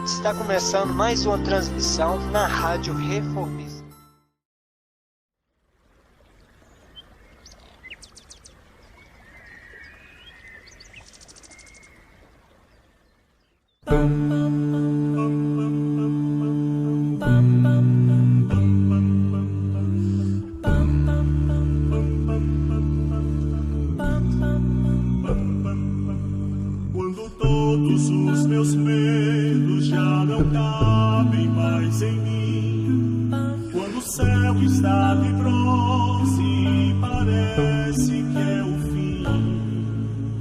Está começando mais uma transmissão na Rádio Reformista. Quando todos os meus medos já não cabem mais em mim, quando o céu está de bronze e parece que é o fim,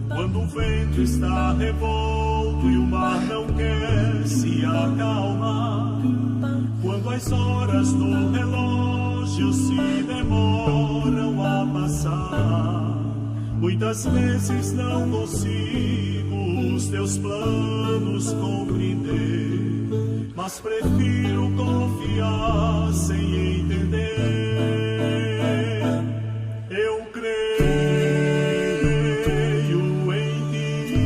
quando o vento está revolto e o mar não quer se acalmar, quando as horas do relógio se demoram a passar, muitas vezes não consigo os teus planos compreender, mas prefiro confiar sem entender. Eu creio em ti,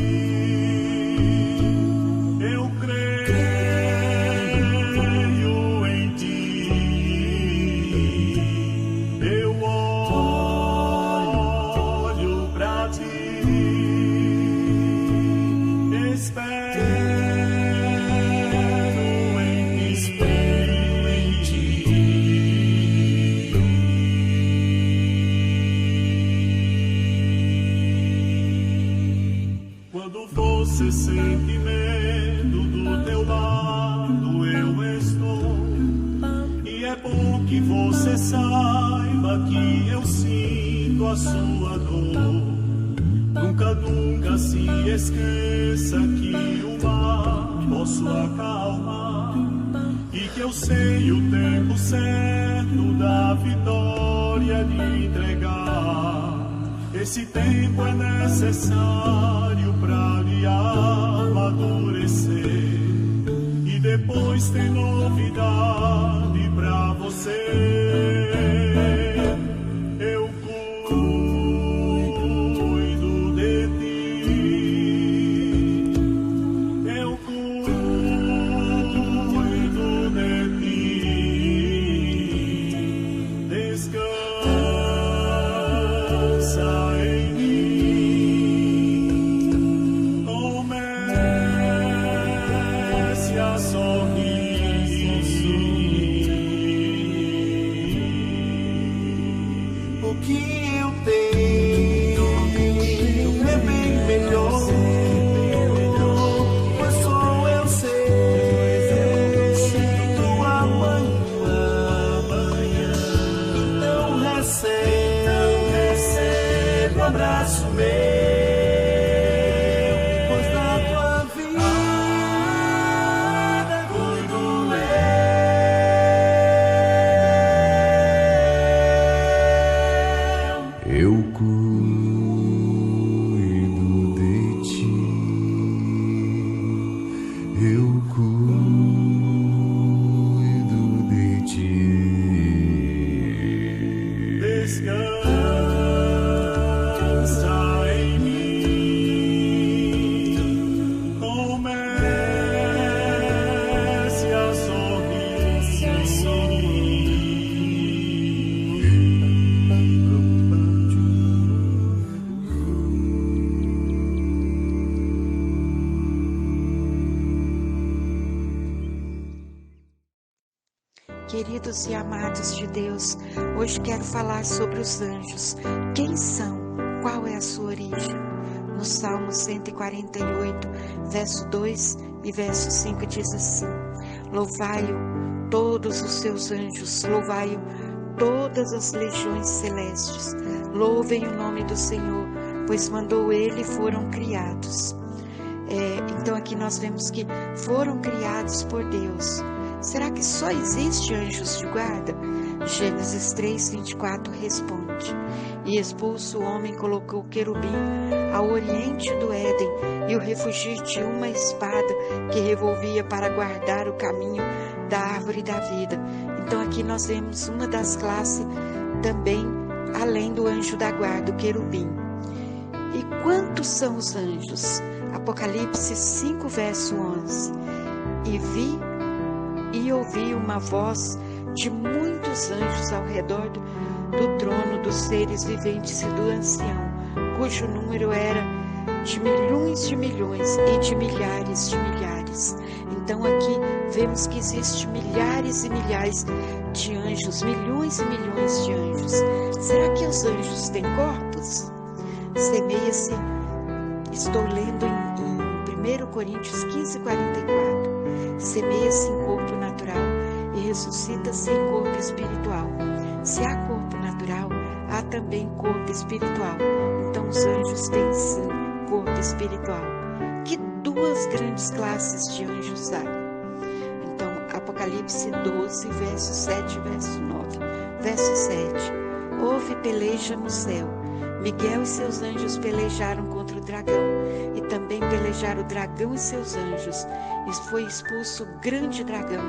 eu creio em ti, eu olho pra ti. Quando você sente medo, do teu lado eu estou. E é bom que você saiba que eu sinto a sua dor. Nunca, nunca se esqueça que o mar posso acalmar e que eu sei o tempo certo da vitória de entregar. Esse tempo é necessário para lhe amadurecer e depois tem novidade para você. Eu cuido de ti, eu cuido de ti. Descansa em mim, comece a sorrir. O que eu tenho é bem melhor, pois só eu sei do amanhã. Então recebe um abraço meu, pois da tua vida cuido Eu cuido de ti, eu cuido de ti. Descansa em mim, comece a Queridos e amados de Deus, hoje quero falar sobre os anjos. Quem são? Qual é a sua origem? No Salmo 148, verso 2 e verso 5 diz assim: Louvai-o todos os seus anjos, louvai-o todas as legiões celestes. Louvem o nome do Senhor, pois mandou ele e foram criados. Então aqui nós vemos que foram criados por Deus. Será que só existe anjos de guarda? Gênesis 3:24 responde: E expulso o homem colocou o querubim ao oriente do Éden e o refugiu de uma espada que revolvia para guardar o caminho da árvore da vida. Então aqui nós vemos uma das classes também, além do anjo da guarda, o querubim. E quantos são os anjos? Apocalipse 5, verso 11. e ouvi uma voz de muitos anjos ao redor do trono dos seres viventes e do ancião, cujo número era de milhões e de milhares. Então aqui vemos que existe milhares e milhares de anjos, milhões e milhões de anjos. Será que os anjos têm corpos? Semeia-se, estou lendo em 1 Coríntios 15, 44. Semeia-se em corpo natural e ressuscita-se em corpo espiritual. Se há corpo natural, há também corpo espiritual. Então os anjos têm sim corpo espiritual. Que duas grandes classes de anjos há? Então, Apocalipse 12, verso 7 e verso 9. Verso 7. Houve peleja no céu. Miguel e seus anjos pelejaram contra o dragão, e também pelejaram o dragão e seus anjos, e foi expulso o grande dragão,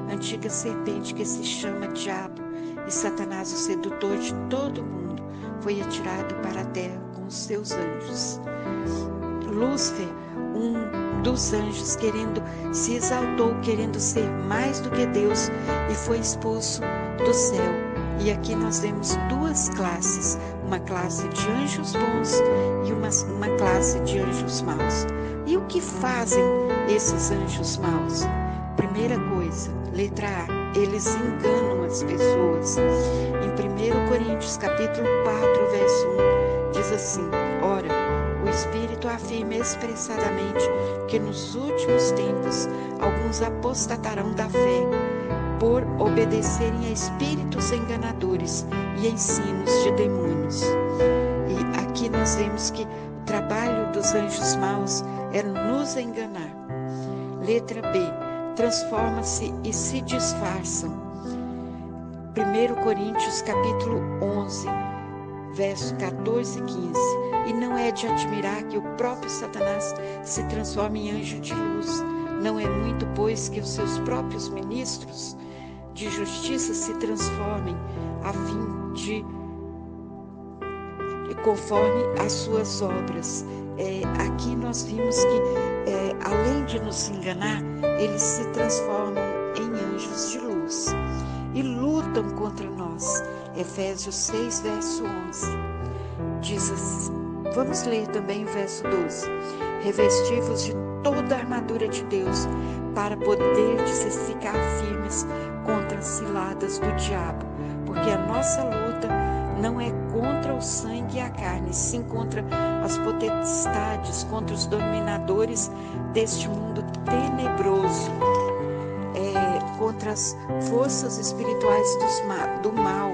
a antiga serpente que se chama Diabo, e Satanás, o sedutor de todo mundo, foi atirado para a terra com os seus anjos. Lúcifer, um dos anjos, se exaltou, querendo ser mais do que Deus, e foi expulso do céu. E aqui nós vemos duas classes, uma classe de anjos bons e uma classe de anjos maus. E o que fazem esses anjos maus? Primeira coisa, letra A, eles enganam as pessoas. Em 1 Coríntios capítulo 4, verso 1, diz assim: ora, o Espírito afirma expressadamente que nos últimos tempos alguns apostatarão da fé, por obedecerem a espíritos enganadores e ensinos de demônios. E aqui nós vemos que o trabalho dos anjos maus é nos enganar. Letra B, transforma-se e se disfarçam. 1 Coríntios capítulo 11, verso 14 e 15. E não é de admirar que o próprio Satanás se transforme em anjo de luz. Não é muito, pois, que os seus próprios ministros de justiça se transformem a fim de conforme as suas obras. Aqui nós vimos que além de nos enganar, eles se transformam em anjos de luz e lutam contra nós. Efésios 6, verso 11 diz assim, vamos ler também o verso 12: revesti-vos de toda a armadura de Deus, para poderdes ficar firmes contra as ciladas do diabo, porque a nossa luta não é contra o sangue e a carne, sim contra as potestades, contra os dominadores deste mundo tenebroso, contra as forças espirituais do mal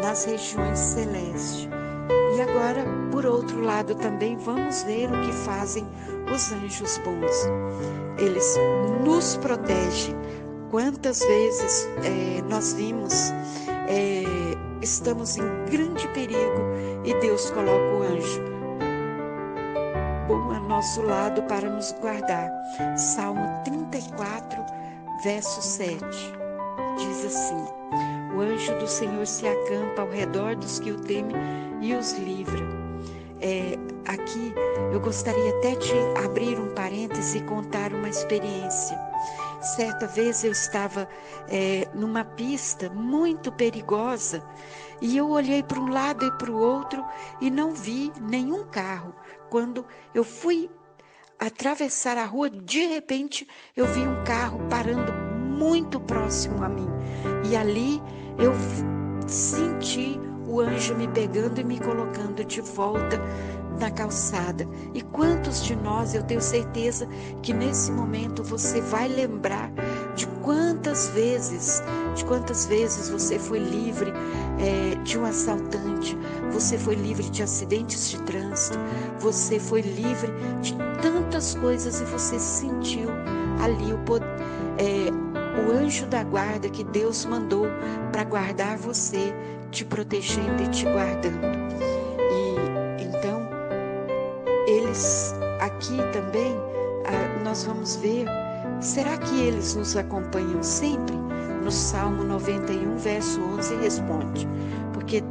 nas regiões celestes. E agora, por outro lado, também vamos ver o que fazem os anjos bons. Eles nos protegem. Quantas vezes nós vimos, estamos em grande perigo e Deus coloca o anjo bom a nosso lado para nos guardar. Salmo 34, verso 7, diz assim: o anjo do Senhor se acampa ao redor dos que o temem e os livra. Aqui eu gostaria até de abrir um parêntese e contar uma experiência. Certa vez eu estava numa pista muito perigosa e eu olhei para um lado e para o outro e não vi nenhum carro. Quando eu fui atravessar a rua, de repente eu vi um carro parando muito próximo a mim. E ali eu senti o anjo me pegando e me colocando de volta na calçada. E quantos de nós, eu tenho certeza que nesse momento você vai lembrar de quantas vezes você foi livre de um assaltante, você foi livre de acidentes de trânsito, você foi livre de tantas coisas e você sentiu ali o anjo da guarda que Deus mandou para guardar você, te protegendo e te guardando. E então, eles aqui também, nós vamos ver, será que eles nos acompanham sempre? No Salmo 91, verso 11, responde: porque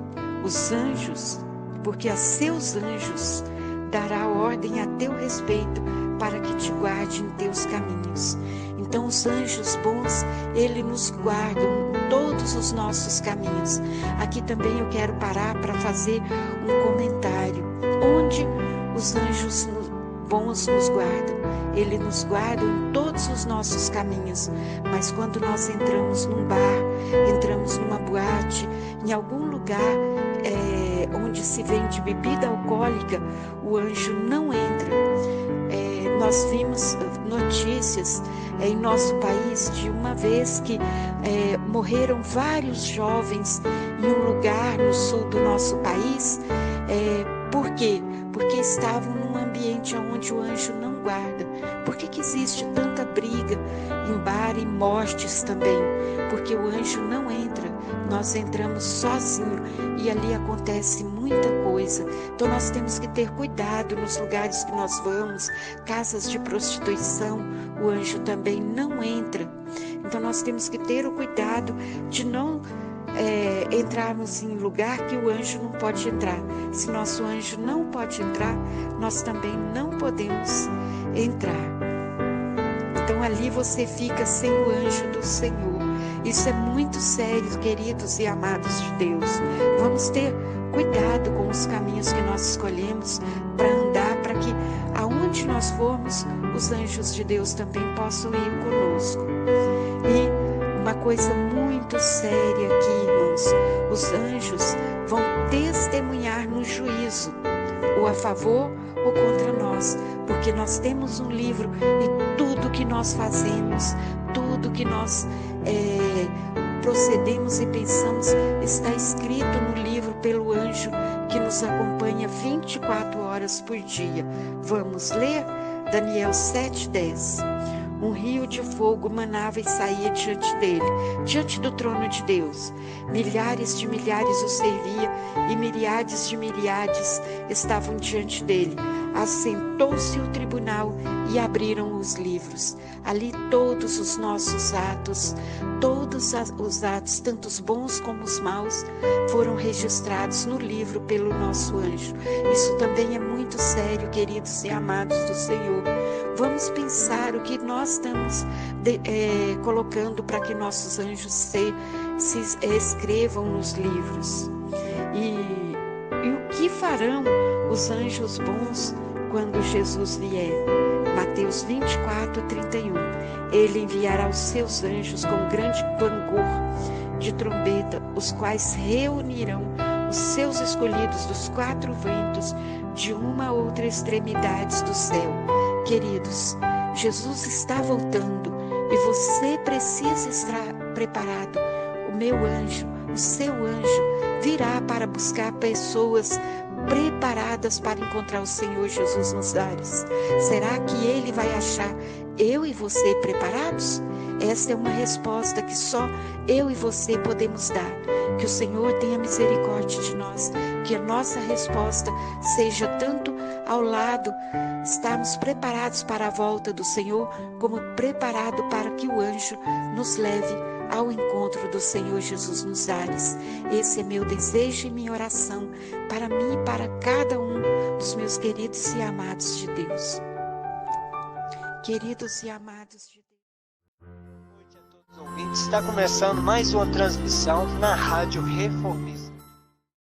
a seus anjos dará ordem a teu respeito para que te guarde em teus caminhos. Então os anjos bons, eles nos guardam em todos os nossos caminhos. Aqui também eu quero parar para fazer um comentário. Onde os anjos bons nos guardam? Eles nos guardam em todos os nossos caminhos. Mas quando nós entramos num bar, entramos numa boate, em algum lugar onde se vende bebida alcoólica, o anjo não entra. Nós vimos notícias em nosso país de uma vez que morreram vários jovens em um lugar no sul do nosso país. Por quê? Porque estavam num ambiente onde o anjo não guarda. Por que existe tanta briga em bar e mortes também? Porque o anjo não entra. Nós entramos sozinhos e ali acontece muita coisa. Então nós temos que ter cuidado nos lugares que nós vamos, casas de prostituição, o anjo também não entra. Então nós temos que ter o cuidado de não entrarmos em lugar que o anjo não pode entrar. Se nosso anjo não pode entrar, nós também não podemos entrar. Então ali você fica sem o anjo do Senhor. Isso é muito sério, queridos e amados de Deus. Vamos ter cuidado com os caminhos que nós escolhemos para andar, para que aonde nós formos, os anjos de Deus também possam ir conosco. E uma coisa muito séria aqui, irmãos, os anjos vão testemunhar no juízo, ou a favor ou contra nós, porque nós temos um livro e tudo que nós fazemos, tudo que nós procedemos e pensamos está escrito no livro pelo anjo que nos acompanha 24 horas por dia. Vamos ler? Daniel 7:10. Um rio de fogo manava e saía diante dele, diante do trono de Deus. Milhares de milhares o servia e miríades de miríades estavam diante dele. Assentou-se o tribunal e abriram os livros. Ali todos os nossos atos, todos os atos, tanto os bons como os maus, foram registrados no livro pelo nosso anjo. Isso também é muito sério, queridos e amados do Senhor. Vamos pensar o que nós estamos colocando para que nossos anjos se escrevam nos livros. E o que farão os anjos bons quando Jesus vier? Mateus 24:31. Ele enviará os seus anjos com grande clangor de trombeta, os quais reunirão os seus escolhidos dos 4 ventos, de uma a outra extremidade do céu. Queridos, Jesus está voltando e você precisa estar preparado. O meu anjo, o seu anjo, virá para buscar pessoas preparadas para encontrar o Senhor Jesus nos ares. Será que ele vai achar eu e você preparados? Esta é uma resposta que só eu e você podemos dar. Que o Senhor tenha misericórdia de nós, que a nossa resposta seja tanto ao lado, estarmos preparados para a volta do Senhor, como preparado para que o anjo nos leve ao encontro do Senhor Jesus nos ares. Esse é meu desejo e minha oração para mim e para cada um dos meus queridos e amados de Deus. Queridos e amados de Deus. Boa noite a todos os ouvintes. Está começando mais uma transmissão na Rádio Reformista.